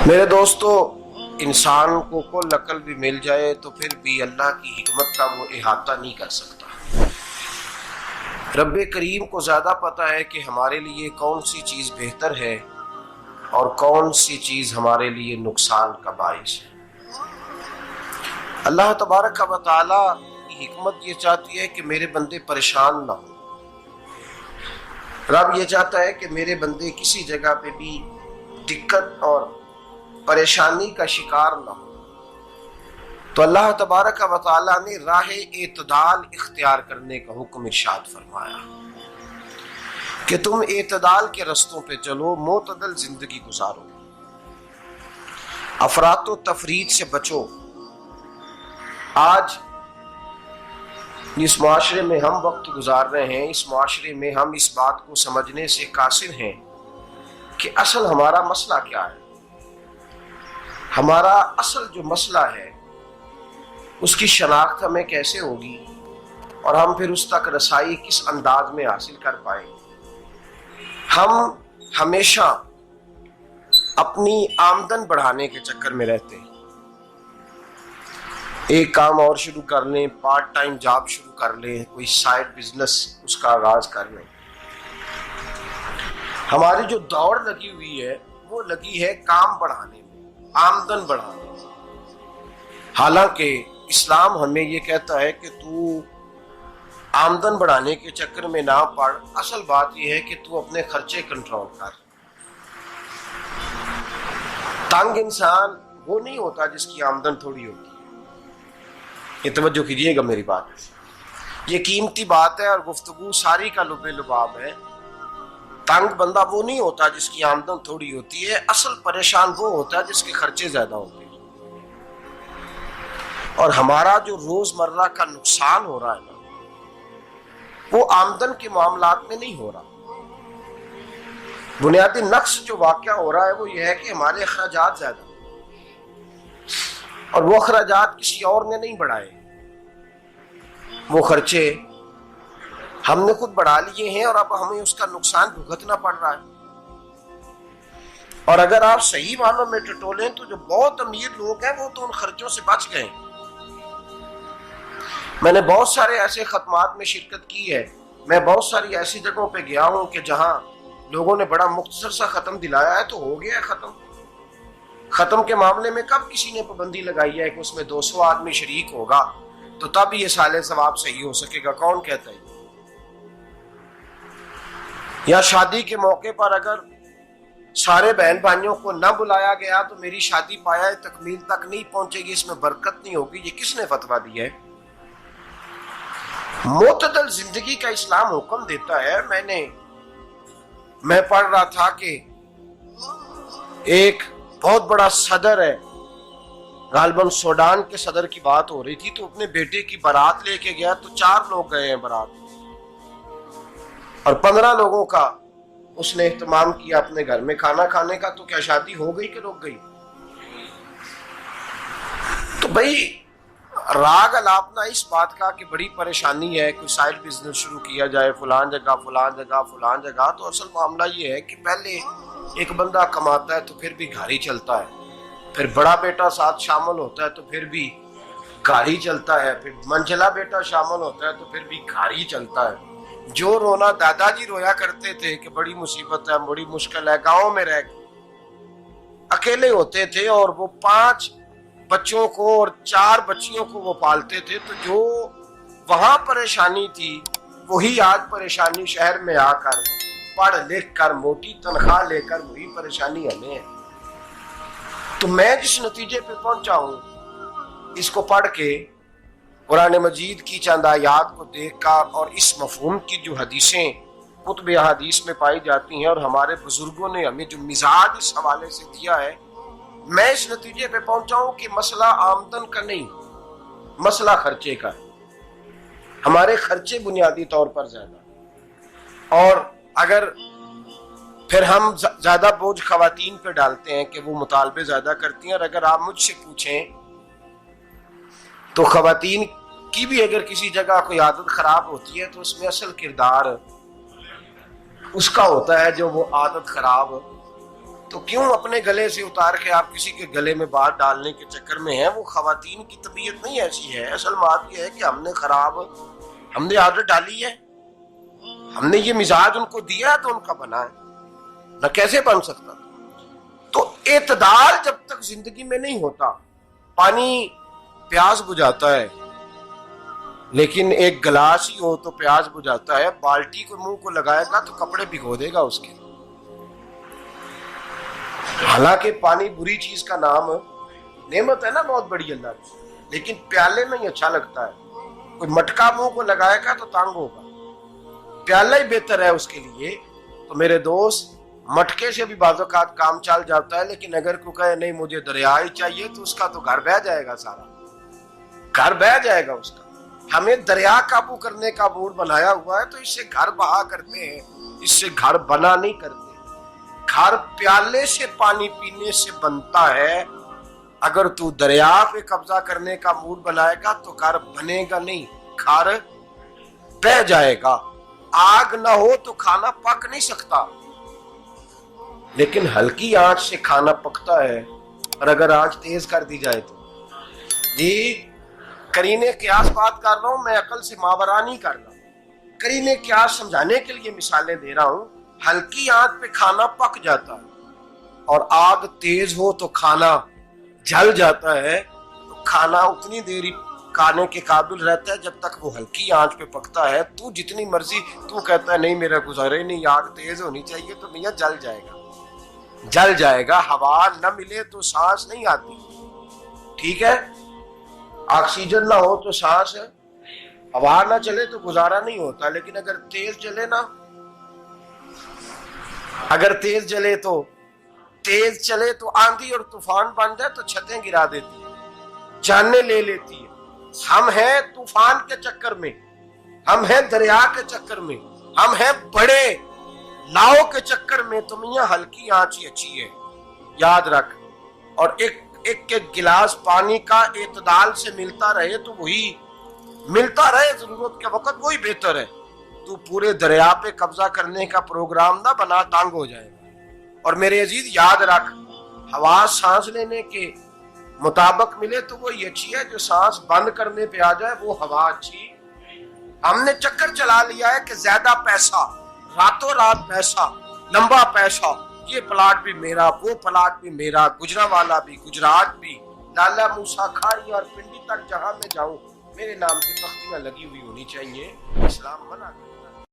میرے دوستو، انسان کو کل عقل بھی مل جائے تو پھر بھی اللہ کی حکمت کا وہ احاطہ نہیں کر سکتا۔ رب کریم کو زیادہ پتہ ہے کہ ہمارے لیے کون سی چیز بہتر ہے اور کون سی چیز ہمارے لیے نقصان کا باعث ہے۔ اللہ تبارک و تعالی کی حکمت یہ چاہتی ہے کہ میرے بندے پریشان نہ ہوں۔ رب یہ چاہتا ہے کہ میرے بندے کسی جگہ پہ بھی دقت اور پریشانی کا شکار نہ ہو۔ تو اللہ تبارک و تعالی نے راہ اعتدال اختیار کرنے کا حکم ارشاد فرمایا کہ تم اعتدال کے رستوں پہ چلو، معتدل زندگی گزارو، افراط و تفریط سے بچو۔ آج جس معاشرے میں ہم وقت گزار رہے ہیں، اس معاشرے میں ہم اس بات کو سمجھنے سے قاصر ہیں کہ اصل ہمارا مسئلہ کیا ہے۔ ہمارا اصل جو مسئلہ ہے اس کی شناخت ہمیں کیسے ہوگی اور ہم پھر اس تک رسائی کس انداز میں حاصل کر پائیں۔ ہم ہمیشہ اپنی آمدن بڑھانے کے چکر میں رہتے ہیں، ایک کام اور شروع کر لیں، پارٹ ٹائم جاب شروع کر لیں، کوئی سائیڈ بزنس اس کا آغاز کر لیں۔ ہماری جو دوڑ لگی ہوئی ہے وہ لگی ہے کام بڑھانے میں، آمدن بڑھانے میں، حالانکہ اسلام ہمیں یہ کہتا ہے کہ تو آمدن بڑھانے کے چکر میں نہ پڑ، اصل بات یہ ہے کہ تو اپنے خرچے کنٹرول کر۔ تنگ انسان وہ نہیں ہوتا جس کی آمدن تھوڑی ہوتی ہے۔ یہ توجہ کیجئے گا میری بات، یہ قیمتی بات ہے اور گفتگو ساری کا لب لباب ہے۔ تنگ بندہ وہ نہیں ہوتا جس کی آمدن تھوڑی ہوتی ہے، اصل پریشان وہ ہوتا ہے جس کے خرچے زیادہ ہوتے ہیں۔ اور ہمارا جو روزمرہ کا نقصان ہو رہا ہے نا، وہ آمدن کے معاملات میں نہیں ہو رہا۔ بنیادی نقص جو واقعہ ہو رہا ہے وہ یہ ہے کہ ہمارے اخراجات زیادہ ہیں اور وہ اخراجات کسی اور نے نہیں بڑھائے، وہ خرچے ہم نے خود بڑھا لیے ہیں اور اب ہمیں اس کا نقصان بھگتنا پڑ رہا ہے۔ اور اگر آپ صحیح معنوں میں ٹٹولیں تو جو بہت امیر لوگ ہیں وہ تو ان خرچوں سے بچ گئے۔ میں نے بہت سارے ایسے ختمات میں شرکت کی ہے، میں بہت ساری ایسی جگہوں پہ گیا ہوں کہ جہاں لوگوں نے بڑا مختصر سا ختم دلایا ہے تو ہو گیا ہے ختم۔ ختم کے معاملے میں کب کسی نے پابندی لگائی ہے کہ اس میں 200 آدمی شریک ہوگا تو تب یہ سال ثواب صحیح ہو سکے گا؟ کون کہتا ہے؟ یا شادی کے موقع پر اگر سارے بہن بھائیوں کو نہ بلایا گیا تو میری شادی پایہ تکمیل تک نہیں پہنچے گی، اس میں برکت نہیں ہوگی، یہ کس نے فتویٰ دیا ہے؟ معتدل زندگی کا اسلام حکم دیتا ہے۔ میں پڑھ رہا تھا کہ ایک بہت بڑا صدر ہے، غالباً سوڈان کے صدر کی بات ہو رہی تھی، تو اپنے بیٹے کی بارات لے کے گیا تو 4 لوگ گئے ہیں بارات اور 15 لوگوں کا اس نے اہتمام کیا اپنے گھر میں کھانا کھانے کا۔ تو کیا شادی ہو گئی کہ رک گئی؟ تو بھئی راگ الاپنا اس بات کا کہ بڑی پریشانی ہے، کوئی سائیڈ بزنس شروع کیا جائے فلان جگہ فلان جگہ فلان جگہ، تو اصل معاملہ یہ ہے کہ پہلے ایک بندہ کماتا ہے تو پھر بھی گھر ہی چلتا ہے، پھر بڑا بیٹا ساتھ شامل ہوتا ہے تو پھر بھی گھر ہی چلتا ہے، پھر منجلا بیٹا شامل ہوتا ہے تو پھر بھی گھر ہی چلتا ہے۔ جو رونا دادا جی رویا کرتے تھے کہ بڑی مصیبت ہے، بڑی مشکل ہے، گاؤں میں رہ اکیلے ہوتے تھے اور وہ 5 بچوں کو اور 4 بچیوں کو وہ پالتے تھے، تو جو وہاں پریشانی تھی وہی آج پریشانی شہر میں آ کر پڑھ لکھ کر موٹی تنخواہ لے کر وہی پریشانی ہمیں ہے۔ تو میں جس نتیجے پہ پہنچا ہوں اس کو پڑھ کے، قرآن مجید کی چند آیات کو دیکھ کر اور اس مفہوم کی جو حدیثیں کتب احادیث میں پائی جاتی ہیں اور ہمارے بزرگوں نے ہمیں جو مزاج اس حوالے سے دیا ہے، میں اس نتیجے پہ پہنچا ہوں کہ مسئلہ آمدن کا نہیں، مسئلہ خرچے کا ہے۔ ہمارے خرچے بنیادی طور پر زیادہ، اور اگر پھر ہم زیادہ بوجھ خواتین پہ ڈالتے ہیں کہ وہ مطالبے زیادہ کرتی ہیں، اور اگر آپ مجھ سے پوچھیں تو خواتین کی بھی اگر کسی جگہ کوئی عادت خراب ہوتی ہے تو اس میں اصل کردار اس کا ہوتا ہے جو وہ عادت خراب تو کیوں اپنے گلے سے اتار کے آپ کسی کے گلے میں بات ڈالنے کے چکر میں ہیں؟ وہ خواتین کی طبیعت نہیں ایسی ہے. اصل بات یہ ہے کہ ہم نے عادت ڈالی ہے، ہم نے یہ مزاج ان کو دیا ہے تو ان کا بنا ہے، نہ کیسے بن سکتا. تو اعتدال جب تک زندگی میں نہیں ہوتا، پانی پیاس بجھاتا ہے لیکن ایک گلاس ہی ہو تو پیاس بجھاتا ہے، بالٹی کو منہ کو لگائے گا تو کپڑے بھگو دے گا اس کے. حالانکہ پانی بری چیز کا نام نعمت ہے نا بہت بڑی اللہ کی، لیکن پیالے میں ہی اچھا لگتا ہے. کوئی مٹکا منہ کو لگائے گا تو تانگ ہوگا، پیالہ ہی بہتر ہے اس کے لیے. تو میرے دوست، مٹکے سے بھی بعض اوقات کام چل جاتا ہے، لیکن اگر کوئی کہے نہیں مجھے دریا ہی چاہیے تو اس کا تو گھر بہ جائے گا، سارا گھر بہ جائے گا اس کا. ہمیں دریا قابو کرنے کا موڈ بنایا ہوا ہے تو اس سے گھر بہا کرتے ہیں، اس سے گھر بنا نہیں کرتے. گھر پیالے سے پانی پینے سے بنتا ہے. اگر تو دریا پہ قبضہ کرنے کا موڈ بنائے گا تو گھر بنے گا نہیں، گھر بہ جائے گا. آگ نہ ہو تو کھانا پک نہیں سکتا، لیکن ہلکی آنچ سے کھانا پکتا ہے. اور اگر آنچ تیز کر دی جائے تو جی قرینے قیاس بات کر رہا ہوں، میں عقل سے ماورا نہیں کر رہا. قرینے قیاس سمجھانے کے لیے مثالیں دے رہا ہوں. ہلکی آنچ پہ کھانا پک جاتا ہے اور آگ تیز ہو تو کھانا جل جاتا ہے. تو کھانا اتنی دیر کھانے کے قابل رہتا ہے جب تک وہ ہلکی آنچ پہ پکتا ہے. تو جتنی مرضی تو کہتا ہے نہیں میرا گزارے نہیں، آگ تیز ہونی چاہیے، تو میاں جل جائے گا، جل جائے گا. ہوا نہ ملے تو سانس نہیں آتی، ٹھیک ہے؟ آکسیجن نہ ہو تو سانس، ہوا نہ چلے تو گزارا نہیں ہوتا. لیکن اگر تیز جلے نا، اگر تیز چلے تو آندھی اور طوفان بن جائے تو چھتیں گرا دیتی ہے، جانیں لے لیتی ہے. ہم ہیں طوفان کے چکر میں، ہم ہیں دریا کے چکر میں، ہم ہیں بڑے لاؤ کے چکر میں. تو میاں ہلکی آنچ ہی اچھی ہے، یاد رکھ. اور ایک گلاس پانی کا اعتدال سے ملتا رہے تو وہی ملتا رہے، ضرورت کے وقت وہی بہتر ہے. تو پورے دریا پہ قبضہ کرنے کا پروگرام نہ بنا، تانگ ہو جائے گا. اور میرے عزیز یاد رکھ، ہوا سانس لینے کے مطابق ملے تو وہی اچھی ہے، جو سانس بند کرنے پہ آ جائے وہ ہوا اچھی. ہم نے چکر چلا لیا ہے کہ زیادہ پیسہ، راتوں رات پیسہ، لمبا پیسہ، یہ پلاٹ بھی میرا، وہ پلاٹ بھی میرا، گجرانوالا بھی، گجرات بھی، لالا موسیٰ کھاڑی اور پنڈی تک جہاں میں جاؤں میرے نام کی تختیاں لگی ہوئی ہونی چاہیے. اسلام منع